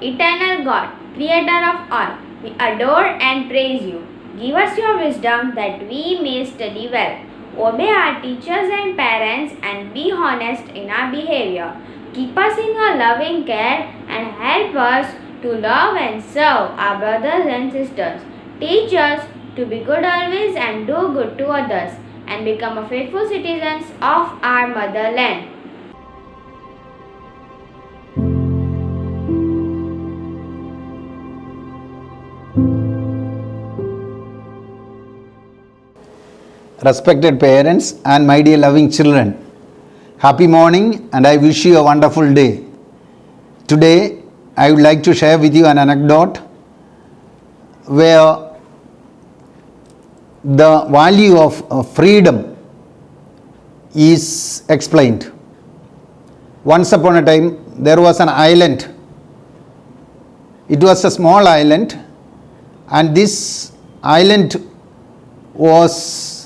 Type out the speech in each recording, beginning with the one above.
Eternal God, Creator of all, we adore and praise you. Give us your wisdom that we may study well, obey our teachers and parents, and be honest in our behavior. Keep us in your loving care and help us to love and serve our brothers and sisters. Teach us to be good always and do good to others, and become a faithful citizens of our motherland. Respected parents and my dear loving children, happy morning and I wish you a wonderful day. Today I would like to share with you an anecdote where the value of freedom is explained. Once upon a time there was an island. It was a small island, and this island was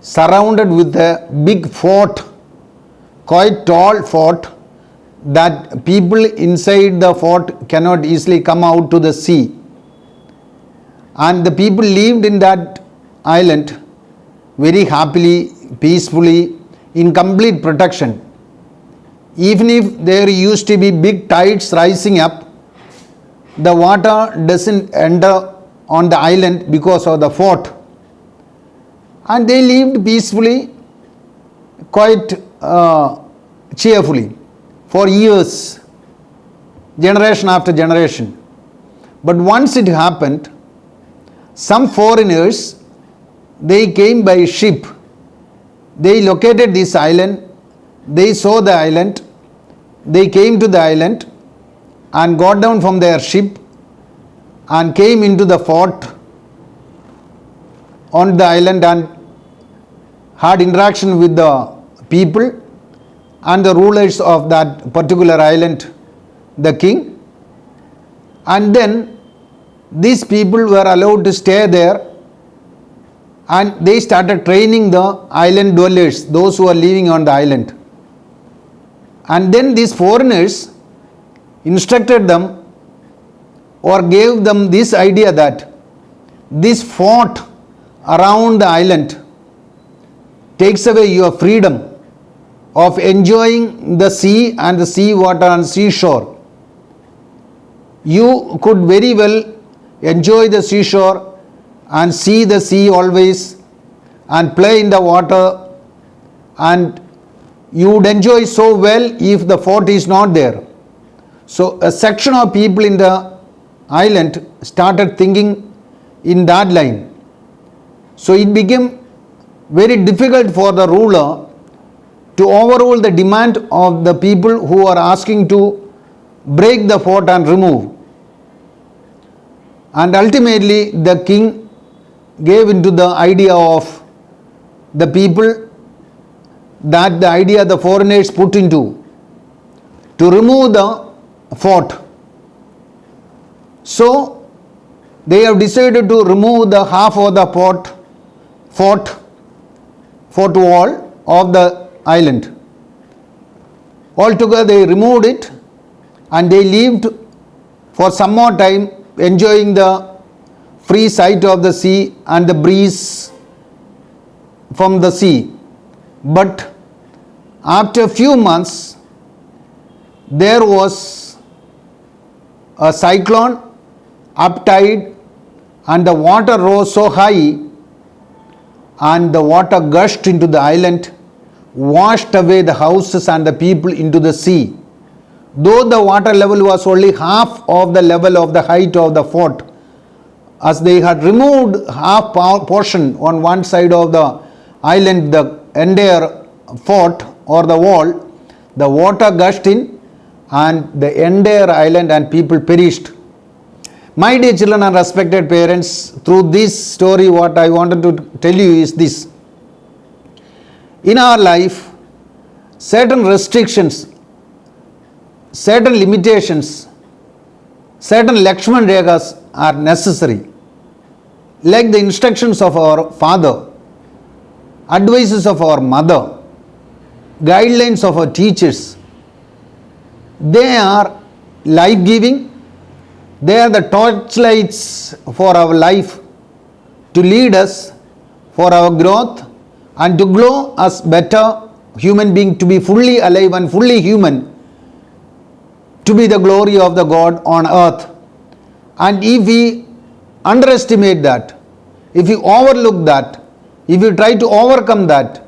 surrounded with a big fort, quite tall fort, that people inside the fort cannot easily come out to the sea. And the people lived in that island very happily, peacefully, in complete protection. Even if there used to be big tides rising up, the water doesn't enter on the island because of the fort. And they lived peacefully, quite cheerfully for years, generation after generation. But once it happened, some foreigners, they came by ship. They located this island, they saw the island, they came to the island and got down from their ship and came into the fort on the island and had interaction with the people and the rulers of that particular island, the king. And then these people were allowed to stay there, and they started training the island dwellers, those who are living on the island. And then these foreigners instructed them or gave them this idea that this fort around the island takes away your freedom of enjoying the sea and the sea water and seashore. You could very well enjoy the seashore and see the sea always and play in the water, and you would enjoy so well if the fort is not there. So a section of people in the island started thinking in that line. So it became very difficult for the ruler to overrule the demand of the people who are asking to break the fort and remove. And ultimately the king gave into the idea of the people, that the idea the foreigners put into, to remove the fort. So they have decided to remove the half of the fort wall of the island. Altogether they removed it, and they lived for some more time enjoying the free sight of the sea and the breeze from the sea. But after a few months, there was a cyclone, uptide, and the water rose so high, and the water gushed into the island, washed away the houses and the people into the sea. Though the water level was only half of the level of the height of the fort, as they had removed half portion on one side of the island, the entire fort or the wall, the water gushed in and the entire island and people perished. My dear children and respected parents, through this story what I wanted to tell you is this. In our life, certain restrictions, certain limitations, certain Lakshman Rekhas are necessary. Like the instructions of our father, advices of our mother, guidelines of our teachers, they are life-giving. They are the torchlights for our life to lead us for our growth and to grow as better human being, to be fully alive and fully human, to be the glory of the God on earth. And if we underestimate that, if we overlook that, if we try to overcome that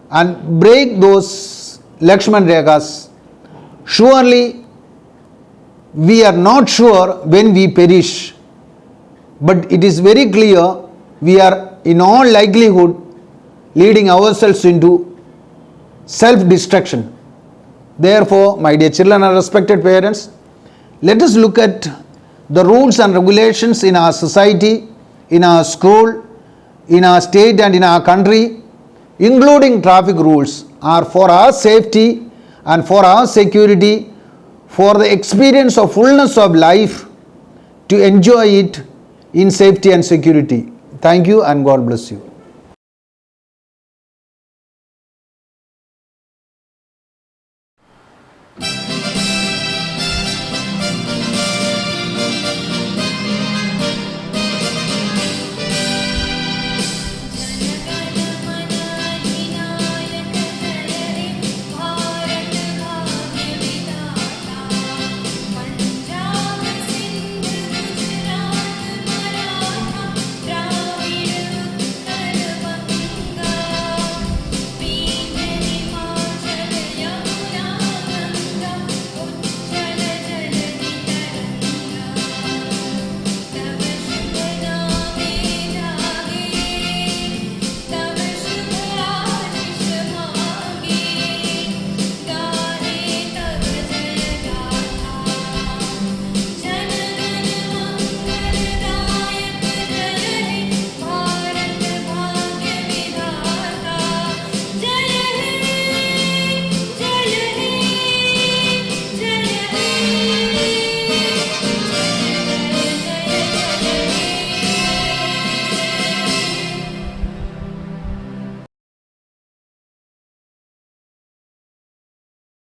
and break those Lakshman Rekhas, surely we are not sure when we perish. But it is very clear we are in all likelihood leading ourselves into self-destruction. Therefore, my dear children and respected parents, let us look at the rules and regulations in our society, in our school, in our state and in our country, including traffic rules, are for our safety and for our security, for the experience of fullness of life, to enjoy it in safety and security. Thank you and God bless you.